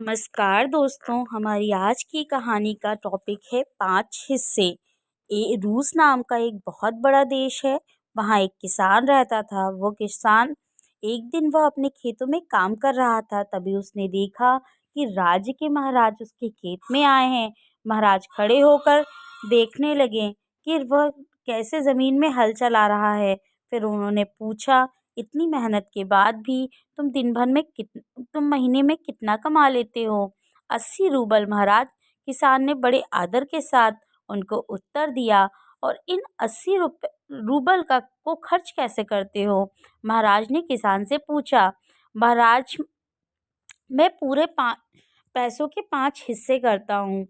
नमस्कार दोस्तों, हमारी आज की कहानी का टॉपिक है 5 हिस्से। रूस नाम का एक बहुत बड़ा देश है। वहाँ एक किसान रहता था। वो किसान एक दिन वह अपने खेतों में काम कर रहा था, तभी उसने देखा कि राज्य के महाराज उसके खेत में आए हैं। महाराज खड़े होकर देखने लगे कि वह कैसे ज़मीन में हल चला रहा है। फिर उन्होंने पूछा, इतनी मेहनत के बाद भी तुम महीने में कितना कमा लेते हो? 80 रूबल महाराज। किसान ने बड़े आदर के साथ उनको उत्तर दिया। और इन 80 रूबल का को खर्च कैसे करते हो? महाराज ने किसान से पूछा। महाराज, मैं पूरे पैसों के 5 हिस्से करता हूँ।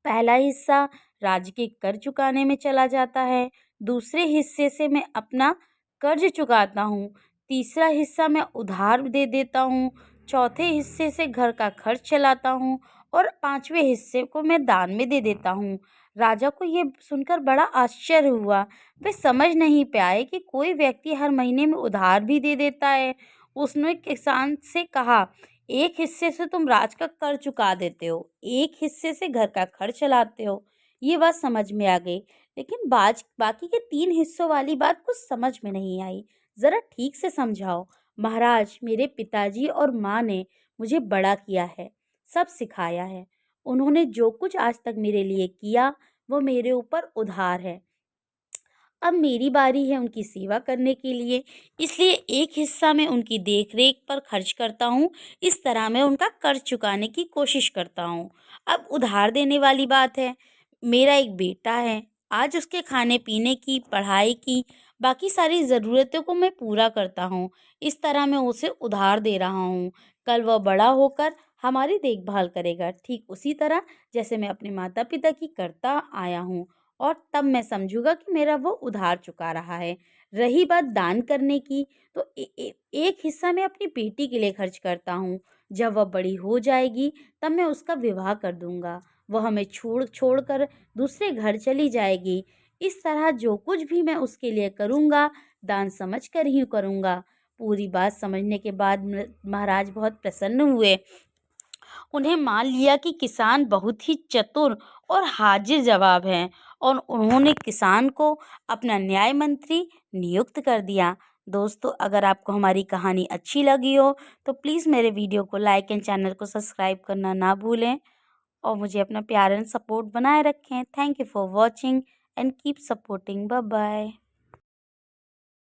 पहला हिस्सा राज्य के कर चुकाने में चला जाता है। दूसरे हिस्से से मैं अपना कर्ज चुकाता हूँ। तीसरा हिस्सा मैं उधार दे देता हूँ। चौथे हिस्से से घर का खर्च चलाता हूँ और पांचवें हिस्से को मैं दान में दे देता हूँ। राजा को ये सुनकर बड़ा आश्चर्य हुआ। वे समझ नहीं पाए कि कोई व्यक्ति हर महीने में उधार भी दे देता है। उसने किसान से कहा, एक हिस्से से तुम राज का कर चुका देते हो, एक हिस्से से घर का खर्च चलाते हो। ये बात समझ में आ गई, लेकिन बाकी के 3 हिस्सों वाली बात कुछ समझ में नहीं आई। जरा ठीक से समझाओ। महाराज, मेरे पिताजी और माँ ने मुझे बड़ा किया है, सब सिखाया है। उन्होंने जो कुछ आज तक मेरे लिए किया वो मेरे ऊपर उधार है। अब मेरी बारी है उनकी सेवा करने के लिए, इसलिए एक हिस्सा मैं उनकी देखरेख पर खर्च करता हूँ। इस तरह मैं उनका कर्ज चुकाने की कोशिश करता हूँ। अब उधार देने वाली बात है। मेरा एक बेटा है। आज उसके खाने पीने की, पढ़ाई की, बाकी सारी ज़रूरतों को मैं पूरा करता हूँ। इस तरह मैं उसे उधार दे रहा हूँ। कल वह बड़ा होकर हमारी देखभाल करेगा, ठीक उसी तरह जैसे मैं अपने माता पिता की करता आया हूँ। और तब मैं समझूंगा कि मेरा वो उधार चुका रहा है। रही बात दान करने की, तो एक हिस्सा मैं अपनी बेटी के लिए खर्च करता हूँ। जब वह बड़ी हो जाएगी तब मैं उसका विवाह कर दूंगा। वह हमें छोड़ कर दूसरे घर चली जाएगी। इस तरह जो कुछ भी मैं उसके लिए करूँगा, दान समझ कर ही करूँगा। पूरी बात समझने के बाद महाराज बहुत प्रसन्न हुए। उन्हें मान लिया कि किसान बहुत ही चतुर और हाजिर जवाब हैं, और उन्होंने किसान को अपना न्याय मंत्री नियुक्त कर दिया। दोस्तों, अगर आपको हमारी कहानी अच्छी लगी हो तो प्लीज़ मेरे वीडियो को लाइक एंड चैनल को सब्सक्राइब करना ना भूलें, और मुझे अपना प्यार एंड सपोर्ट बनाए रखें। Thank you for watching and keep supporting. Bye bye.